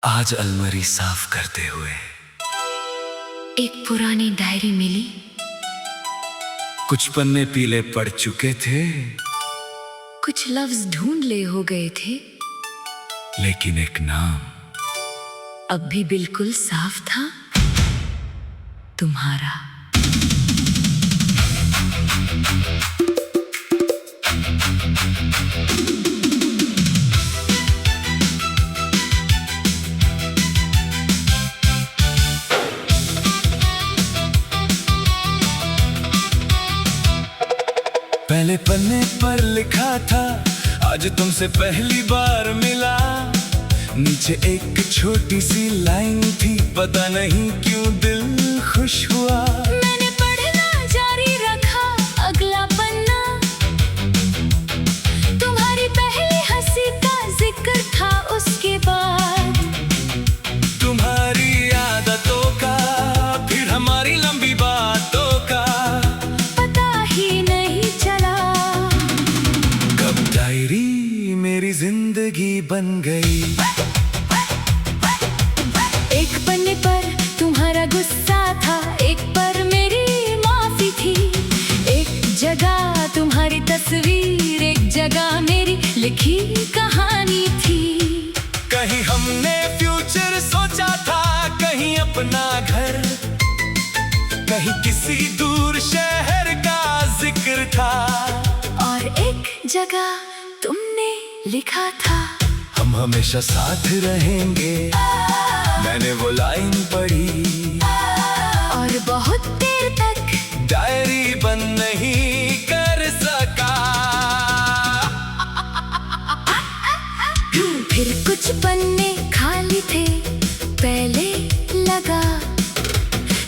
आज अलमारी साफ करते हुए एक पुरानी डायरी मिली। कुछ पन्ने पीले पड़ चुके थे, कुछ लफ्ज ढूंढले हो गए थे, लेकिन एक नाम अब भी बिल्कुल साफ था, तुम्हारा। पहले पन्ने पर लिखा था, आज तुमसे पहली बार मिला। नीचे एक छोटी सी लाइन थी, पता नहीं क्यों दिल खुश हुआ। मैंने पढ़ना जारी रखा, अगला पन्ना तुम्हारी पहली हंसी का जिक्र था। उसके बाद तुम्हारी आदतों का, फिर हमारी लंबी बातों का पता ही नहीं चला। कब डायरी मेरी जिंदगी बन गई। एक पन्ने पर तुम्हारा गुस्सा था, एक पर मेरी माफी थी। एक जगह तुम्हारी तस्वीर, एक जगह मेरी लिखी कहानी थी। कहीं हमने फ्यूचर सोचा था, कहीं अपना घर, कहीं किसी दूर शहर का जिक्र था। और एक जगह तुमने लिखा था, हम हमेशा साथ रहेंगे। मैंने वो लाइन पढ़ी और बहुत देर तक डायरी बंद नहीं कर सका। फिर कुछ पन्ने खाली थे, पहले लगा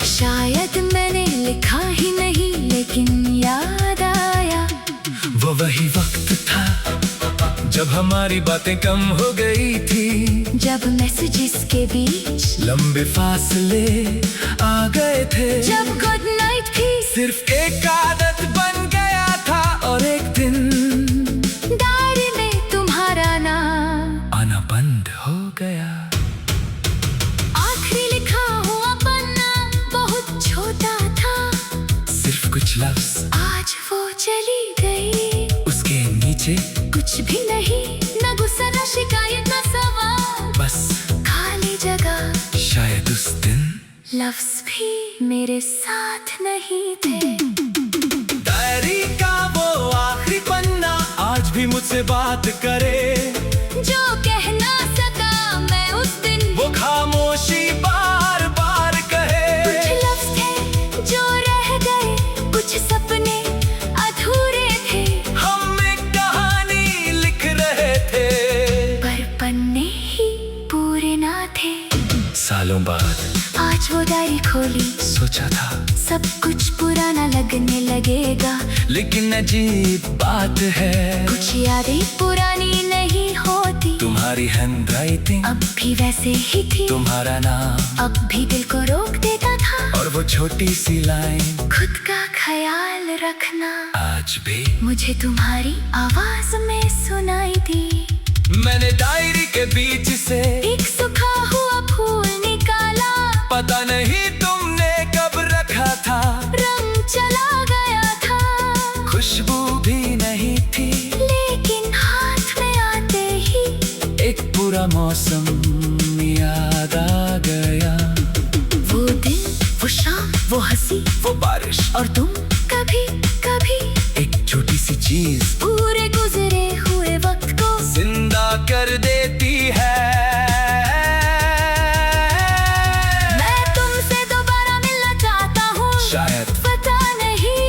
शायद मैंने लिखा ही नहीं, लेकिन याद आया वो वही वक्त था जब हमारी बातें कम हो गई थी, जब मैसेजेस के बीच लंबे फासले आ गए थे, जब गुड नाइट भी सिर्फ एक आदत बन गया था। और एक दिन डायरी में तुम्हारा नाम आना बंद हो गया। आखिरी लिखा हुआ पन्ना बहुत छोटा था, सिर्फ कुछ लफ्ज, आज वो चली गई। उसके नीचे कुछ भी नहीं, न गुस्सा न शिकायत न सवाल, बस खाली जगह। शायद उस दिन लफ्ज भी मेरे साथ नहीं थे। डायरी का वो आखिरी पन्ना आज भी मुझसे बात करे। जो कह ना सका मैं उस दिन, वो खामोशी बार बार कहे। कुछ लफ्ज थे जो रह गए, कुछ सपने अधूरे थे। हम एक कहानी लिख रहे थे, पर पन्ने ही पूरे ना थे। सालों बाद आज वो डायरी खोली, सोचा था सब कुछ पुराना लगने लगेगा, लेकिन अजीब बात है, कुछ यादें पुरानी नहीं होती। तुम्हारी हैंडराइटिंग अब भी वैसे ही थी, तुम्हारा नाम अब भी दिल को रोक देता था। और वो छोटी सी लाइन, खुद का ख्याल रखना, आज भी मुझे तुम्हारी आवाज में सुनाई दी। मैंने डायरी के बीच से एक सूखा हुआ फूल निकाला, पता नहीं तुमने कब रखा था। रंग चला गया था, खुशबू भी नहीं थी, लेकिन हाथ में आते ही एक पूरा मौसम याद आ गया। वो दिन, वो शाम, वो हंसी, वो बारिश और तुम कभी कभी एक छोटी सी चीज पूरे गुजरे हुए वक्त को जिंदा कर देती है। मैं तुमसे दोबारा मिलना चाहता हूँ, शायद पता नहीं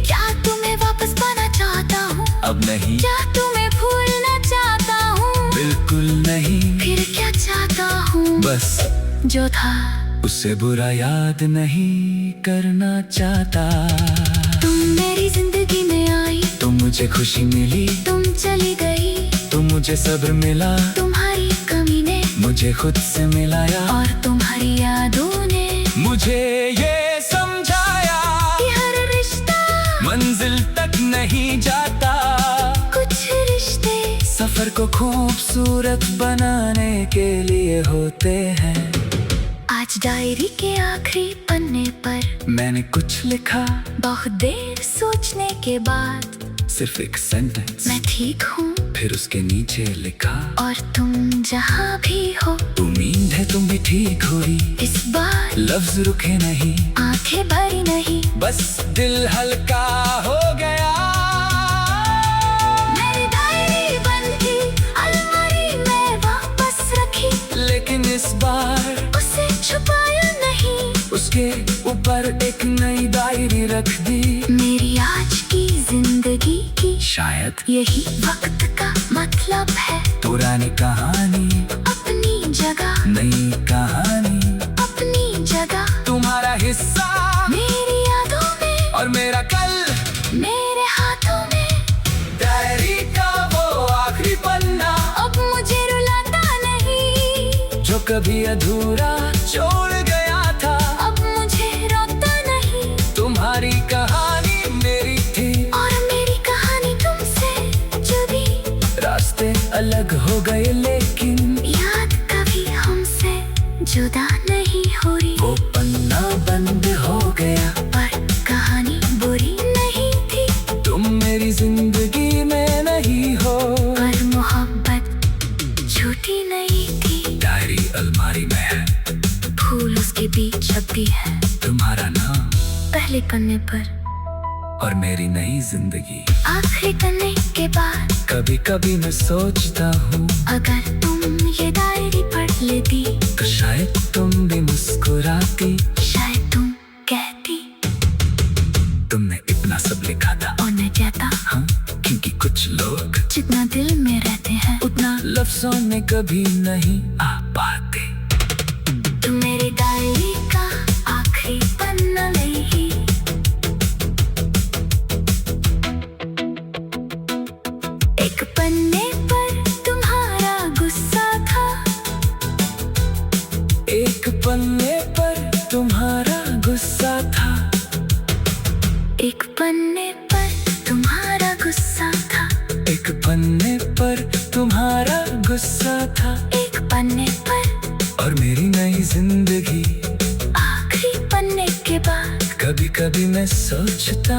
क्या तुम्हें वापस पाना चाहता हूँ, अब नहीं, क्या तुम्हें भूलना चाहता हूँ, बिल्कुल नहीं, फिर क्या चाहता हूँ, बस जो था उससे बुरा याद नहीं करना चाहता। तुम मेरी जिंदगी में आई, तो मुझे खुशी मिली, तुम चली गई, तो मुझे सब्र मिला, तुम्हारी कमी ने मुझे खुद से मिलाया, और तुम्हारी यादों ने मुझे ये समझाया कि हर रिश्ता मंजिल तक नहीं जाता। कुछ रिश्ते सफर को खूबसूरत बनाने के लिए होते हैं। आज डायरी के आखिरी पन्ने पर मैंने कुछ लिखा, बहुत देर सोचने के बाद, सिर्फ एक सेंटेंस, मैं ठीक हूँ। फिर उसके नीचे लिखा, और तुम जहाँ भी हो, उम्मीद है तुम भी ठीक होगी। इस बार लफ्ज रुके नहीं, आंखें भरी नहीं, बस दिल हल्का हो गया। मेरी डायरी बंद थी, अलमारी में वापस रखी, लेकिन इस बार उसे छुपाया नहीं, उसके ऊपर एक नई डायरी रख दी। मेरी आज की जिंदगी की शायद यही वक्त का मतलब है। पुरानी कहानी, अपनी जगह, नई कहानी, अपनी जगह, तुम्हारा हिस्सा मेरी यादों में, और मेरा कल मेरे हाथों में। डायरी का वो आखिरी पन्ना, अब मुझे रुलाता नहीं, जो कभी अधूरा छोड़ गया था। अब मुझे रोता नहीं, तुम्हारी कहानी मेरी थी, और मेरी कहानी तुमसे जुड़ी। रास्ते अलग हो गए लेकिन याद कभी हमसे जुदा नहीं हो रही। वो पन्ना बंद हो गया, पर कहानी बुरी नहीं थी, तुम मेरी जिंदगी में नहीं हो। पर मोहब्बत झूठी नहीं थी। डायरी अलमारी में है, फूल उसके बीच छपी है, तुम्हारा नाम पहले पन्ने पर, और मेरी नई जिंदगी। आखिरी पन्ने के बाद कभी कभी मैं सोचता हूँ, अगर तुम ये डायरी पढ़ लेती, तो शायद तुम भी मुस्कुराती। शायद तुम कहती, तुमने इतना सब लिखा था, और न कहता। हाँ, क्योंकि कुछ लोग जितना दिल में रहते हैं, उतना लफ्जों में कभी नहीं आ पाते। तुम मेरी डायरी का आखिरी पन्ना नहीं। एक पन्ने पर तुम्हारा गुस्सा था, एक पन्ने पर तुम्हारा गुस्सा था, एक पन्ने पर तुम्हारा गुस्सा था, एक पन्ने पर तुम्हारा गुस्सा था, एक पन्ने पर, और मेरी नई जिंदगी। आखिरी पन्ने के बाद कभी कभी मैं सोचता